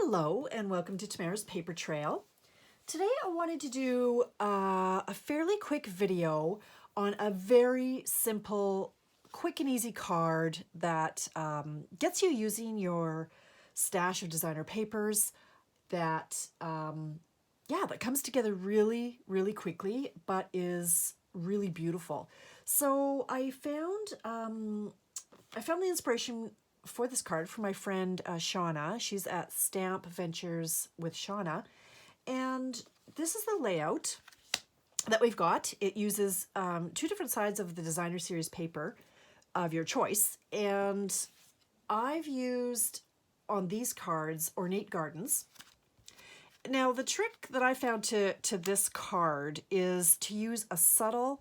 Hello and welcome to Tamara's Paper Trail. Today I wanted to do a fairly quick video on a very simple, quick and easy card that gets you using your stash of designer papers that, that comes together really, really quickly, but is really beautiful. So I found the inspiration for this card from my friend Shauna. She's at Stamp Ventures with Shauna. And this is the layout that we've got. It uses two different sides of the designer series paper of your choice. And I've used on these cards Ornate Gardens. Now the trick that I found to this card is to use a subtle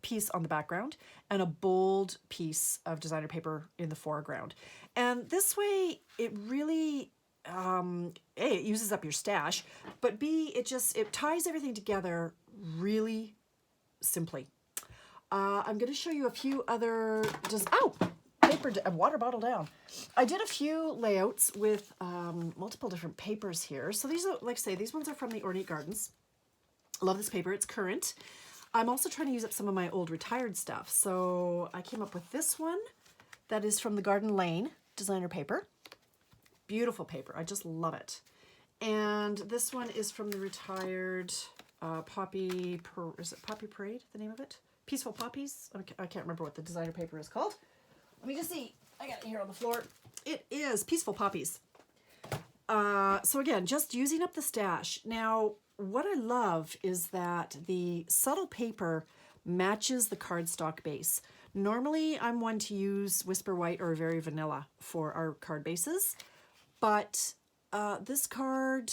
piece on the background and a bold piece of designer paper in the foreground. And this way it really, A, it uses up your stash, but B, it ties everything together really simply. I'm going to show you a few other, water bottle down. I did a few layouts with multiple different papers here. So these are, like I say, these ones are from the Ornate Gardens. I love this paper, it's current. I'm also trying to use up some of my old retired stuff. So I came up with this one that is from the Garden Lane designer paper. Beautiful paper, I just love it. And this one is from the retired is it Poppy Parade, the name of it? Peaceful Poppies? I can't remember what the designer paper is called. Let me just see, I got it here on the floor. It is Peaceful Poppies. So again, just using up the stash. Now, what I love is that the subtle paper matches the cardstock base. Normally, I'm one to use Whisper White or Very Vanilla for our card bases, but this card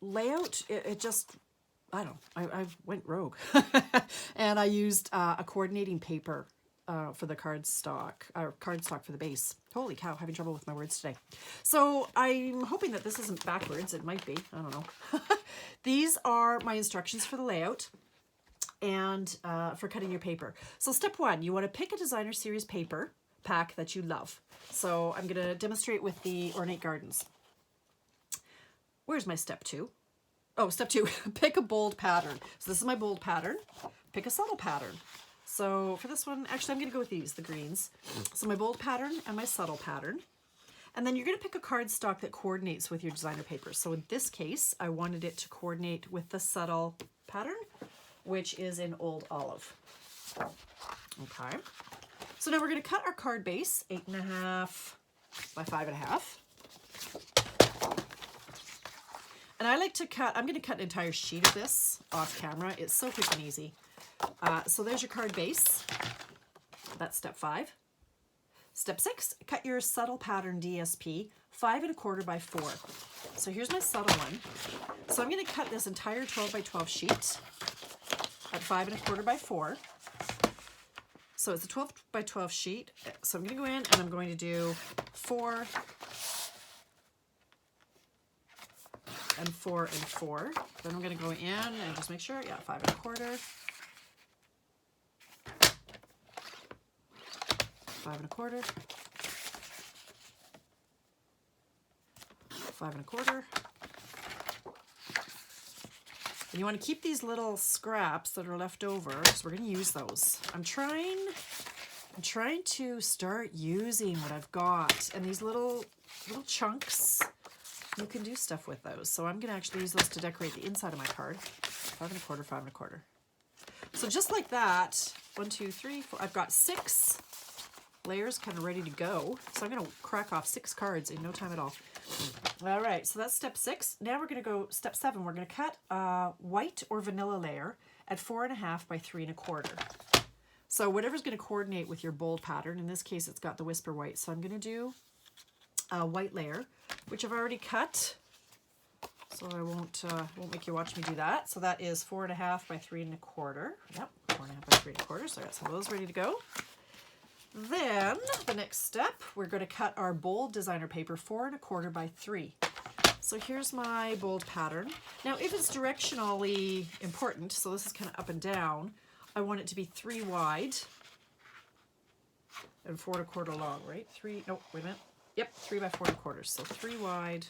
layout, it just, I don't know, I went rogue. And I used a coordinating paper for the cardstock for the base. Holy cow, having trouble with my words today. So I'm hoping that this isn't backwards. It might be, I don't know. These are my instructions for the layout and for cutting your paper. So step one, you want to pick a designer series paper pack that you love. So I'm going to demonstrate with the Ornate Gardens. Where's my step two? Oh, step two, pick a bold pattern. So this is my bold pattern. Pick a subtle pattern. So for this one, actually I'm going to go with these, the greens. So my bold pattern and my subtle pattern. And then you're going to pick a cardstock that coordinates with your designer paper. So in this case, I wanted it to coordinate with the subtle pattern, which is in Old Olive. Okay. So now we're going to cut our card base, 8.5 by 5.5. And I like to cut, I'm going to cut an entire sheet of this off camera. It's so quick and easy. So there's your card base. That's step 5. Step 6, cut your subtle pattern DSP 5.25 by 4. So here's my subtle one. So I'm going to cut this entire 12 by 12 sheet at 5.25 by 4. So it's a 12 by 12 sheet. So I'm going to go in and I'm going to do 4 and 4 and 4. Then I'm going to go in and just make sure, 5.25. 5.25, 5.25. And you want to keep these little scraps that are left over, because we're going to use those. I'm trying to start using what I've got, and these little chunks, you can do stuff with those. So I'm going to actually use those to decorate the inside of my card. 5.25, 5.25. So just like that, 1, 2, 3, 4. I've got 6 layers kind of ready to go. So I'm going to crack off 6 cards in no time at all. All right, so that's step 6. Now we're going to go step 7. We're going to cut a white or vanilla layer at 4.5 by 3.25. So whatever's going to coordinate with your bold pattern. In this case, it's got the Whisper White. So I'm going to do a white layer, which I've already cut. So I won't make you watch me do that. So that is 4.5 by 3.25. Yep, 4.5 by 3.25. So I got some of those ready to go. Then the next step, we're going to cut our bold designer paper 4.25 by 3. So here's my bold pattern. Now if it's directionally important, so this is kind of up and down, I want it to be 3 wide and 4.25 long, right? 3, no, wait a minute. Yep, 3 by 4.25. So 3 wide,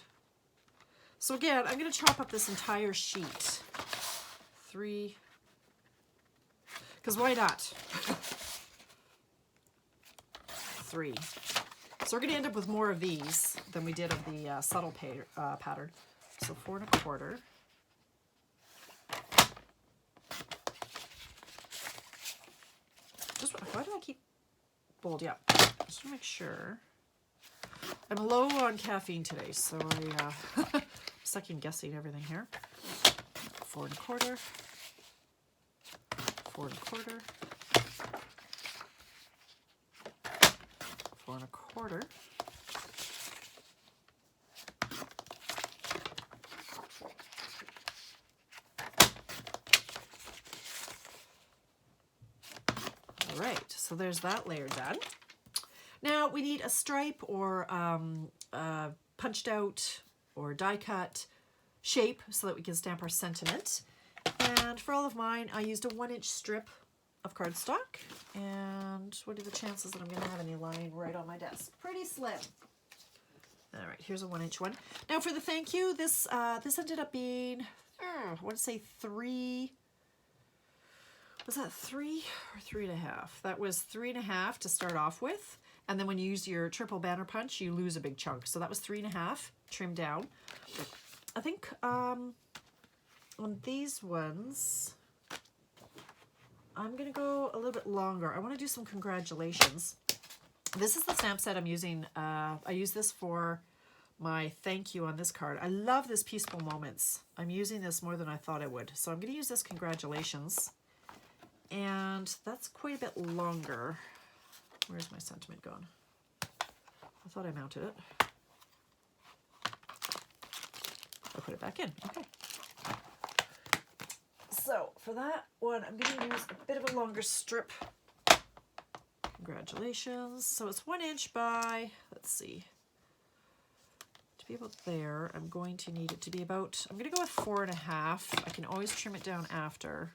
So again, I'm going to chop up this entire sheet. 3, because why not? 3. So we're going to end up with more of these than we did of the subtle pattern. So 4 1/4. Why do I keep bold? Yeah, just to make sure. I'm low on caffeine today, so I'm second guessing everything here. 4 1/4. 4 1/4. 4 1/4. All right, so there's that layer done. Now we need a stripe or punched out or die cut shape so that we can stamp our sentiment. And for all of mine, I used a 1-inch strip of cardstock. And what are the chances that I'm going to have any lying right on my desk? Pretty slim. All right, here's a 1-inch one. Now for the thank you, this ended up being, I want to say 3. Was that 3 or 3.5? That was 3.5 to start off with. And then when you use your triple banner punch, you lose a big chunk. So that was 3.5 trimmed down. I think on these ones, I'm going to go a little bit longer. I want to do some congratulations. This is the stamp set I'm using. I use this for my thank you on this card. I love this Peaceful Moments. I'm using this more than I thought I would. So I'm going to use this congratulations. And that's quite a bit longer. Where's my sentiment gone? I thought I mounted it. I'll put it back in. Okay. So for that one, I'm going to use a bit of a longer strip. Congratulations. So it's 1 inch by, let's see, to be about there, I'm going to need it to be about, I'm going to go with 4.5. I can always trim it down after.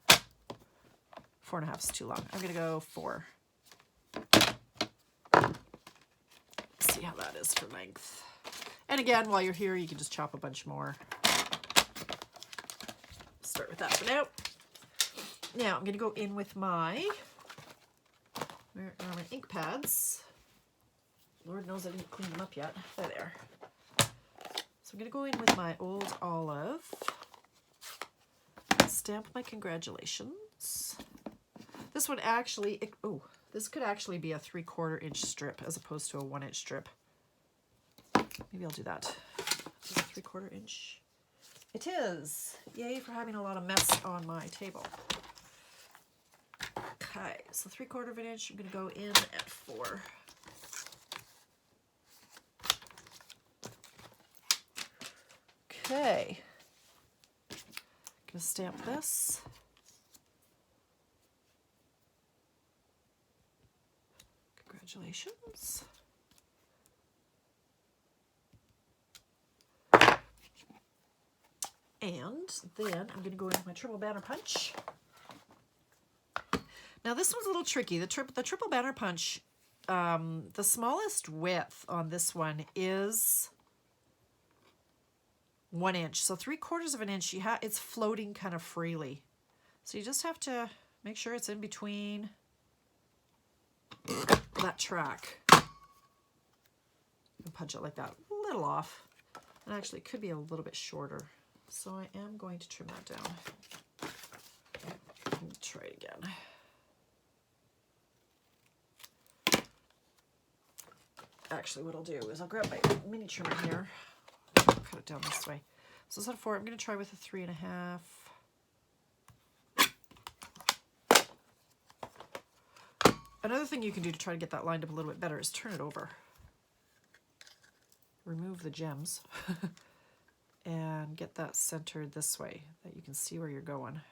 4.5 is too long. I'm going to go 4. See how that is for length. And again, while you're here, you can just chop a bunch more. Start with that for now. Now I'm going to go in with my, where are my ink pads? Lord knows I didn't clean them up yet. There they are. So I'm going to go in with my Old Olive. Stamp my congratulations. This one actually, this could actually be a 3/4 inch strip as opposed to a 1 inch strip. Maybe I'll do that. Is it 3/4 inch? It is. Yay for having a lot of mess on my table. Okay, so 3/4 of an inch. I'm going to go in at 4. Okay. I'm going to stamp this. Congratulations. And then I'm going to go in with my triple banner punch. Now this one's a little tricky. The triple banner punch, the smallest width on this one is 1 inch. So 3/4 of an inch, it's floating kind of freely. So you just have to make sure it's in between that track. And punch it like that, a little off. And actually it could be a little bit shorter. So I am going to trim that down. Let me try it again. Actually, what I'll do is I'll grab my mini trimmer here. Cut it down this way. So instead of 4, I'm going to try with a 3.5. Another thing you can do to try to get that lined up a little bit better is turn it over. Remove the gems. And get that centered this way, that you can see where you're going.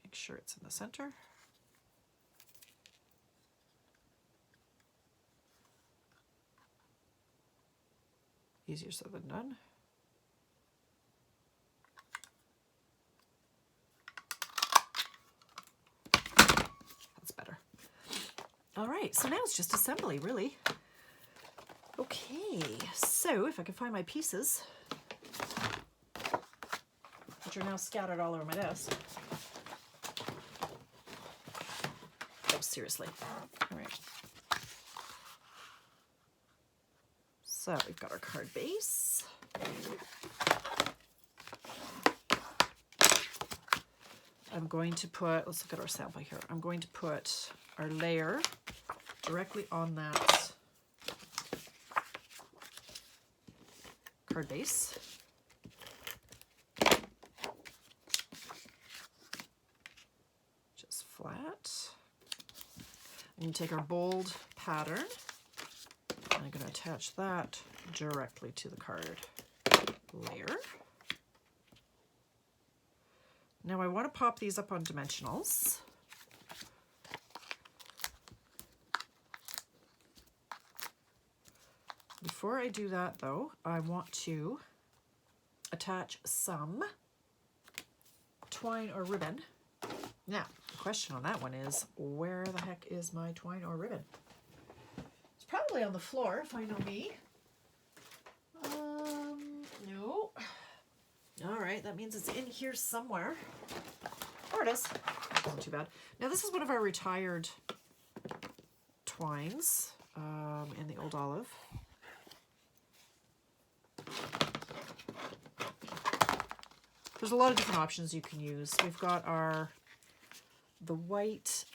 Make sure it's in the center. Easier said than done. That's better. All right, so now it's just assembly, really. Okay, so if I can find my pieces. which are now scattered all over my desk. Oh, seriously. All right. So we've got our card base. I'm going to put, let's look at our sample here. I'm going to put our layer directly on that card base. Just flat. I'm going to take our bold pattern. And I'm going to attach that directly to the card layer. Now I want to pop these up on dimensionals. Before I do that though, I want to attach some twine or ribbon. Now, the question on that one is, where the heck is my twine or ribbon? It's probably on the floor, if I know me. No. All right, that means it's in here somewhere. There it is. Not too bad. Now, this is one of our retired twines in the Old Olive. There's a lot of different options you can use. We've got the white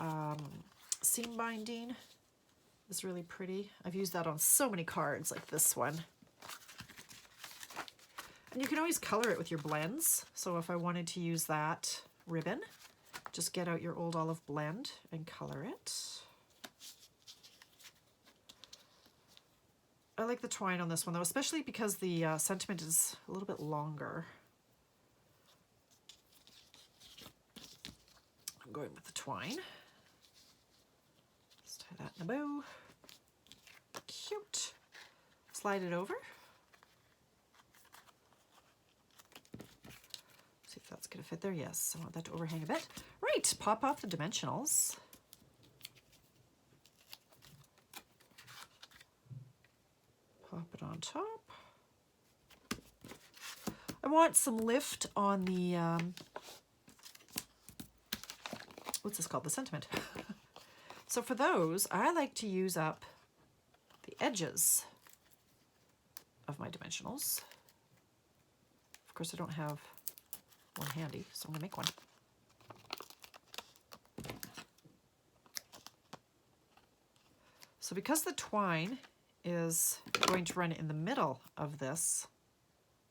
seam binding. It's really pretty. I've used that on so many cards like this one. And you can always color it with your blends. So if I wanted to use that ribbon, just get out your Old Olive blend and color it. I like the twine on this one though, especially because the sentiment is a little bit longer. I'm going with the twine. Let's tie that in a bow. Cute. Slide it over. See if that's going to fit there. Yes, I want that to overhang a bit. Right, pop off the dimensionals. Pop it on top. I want some lift on the, what's this called? The sentiment. So for those, I like to use up the edges of my dimensionals. Of course, I don't have one handy, so I'm going to make one. So because the twine is going to run in the middle of this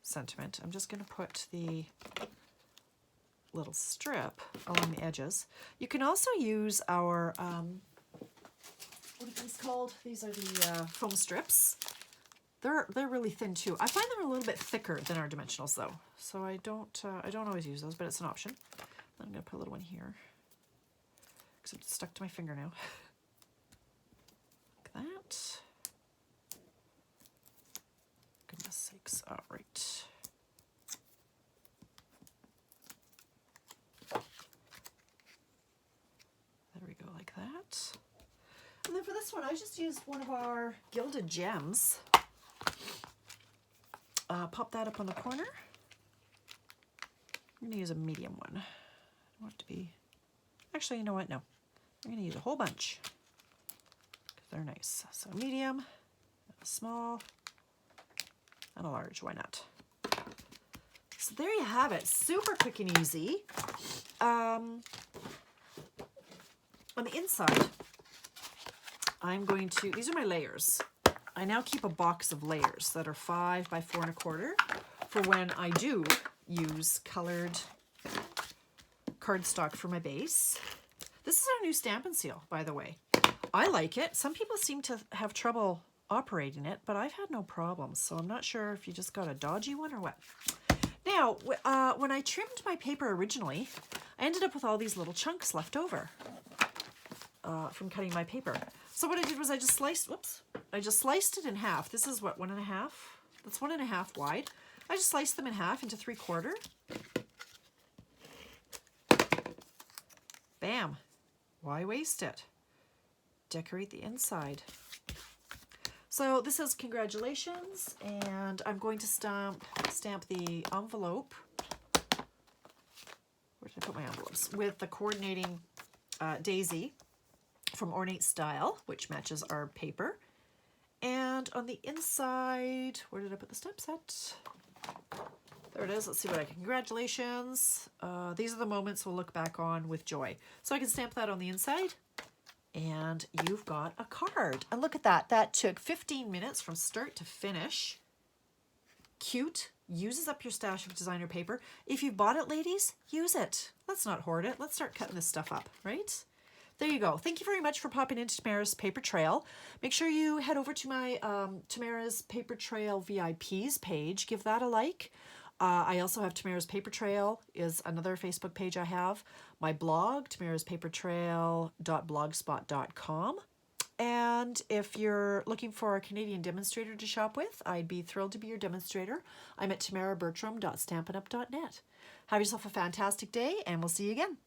sentiment, I'm just going to put the little strip along the edges. You can also use our, what are these called? These are the foam strips. They're really thin too. I find them a little bit thicker than our dimensionals though, so I don't always use those, but it's an option. I'm going to put a little one here because it's stuck to my finger now. Like that. Goodness sakes! All right. There we go, like that. And then for this one, I just used one of our Gilded Gems. Pop that up on the corner. I'm going to use a medium one. I want it to be... Actually, you know what? No. I'm going to use a whole bunch. Because they're nice. So medium, a small, and a large. Why not? So there you have it. Super quick and easy. On the inside, I'm going to... These are my layers. I now keep a box of layers that are 5 by 4 1/4 for when I do use colored cardstock for my base. This is our new Stampin' Seal, by the way. I like it. Some people seem to have trouble operating it, but I've had no problems, so I'm not sure if you just got a dodgy one or what. Now, when I trimmed my paper originally, I ended up with all these little chunks left over from cutting my paper. So what I did was I just sliced, whoops, I just sliced it in half. This is what, 1 1/2? That's 1 1/2 wide. I just sliced them in half into 3/4. Bam. Why waste it? Decorate the inside. So this says congratulations, and I'm going to stamp the envelope where did I put my envelopes? With the coordinating daisy from Ornate Style, which matches our paper. And on the inside, where did I put the stamp set? There it is. Let's see what I can. Congratulations. These are the moments we'll look back on with joy. So I can stamp that on the inside. And you've got a card. And look at that. That took 15 minutes from start to finish. Cute. Uses up your stash of designer paper. If you've bought it, ladies, use it. Let's not hoard it. Let's start cutting this stuff up, right? There you go. Thank you very much for popping into Tamara's Paper Trail. Make sure you head over to my Tamara's Paper Trail VIPs page. Give that a like. I also have Tamara's Paper Trail is another Facebook page I have. My blog, tamaraspapertrail.blogspot.com. And if you're looking for a Canadian demonstrator to shop with, I'd be thrilled to be your demonstrator. I'm at tamarabertram.stampinup.net. Have yourself a fantastic day, and we'll see you again.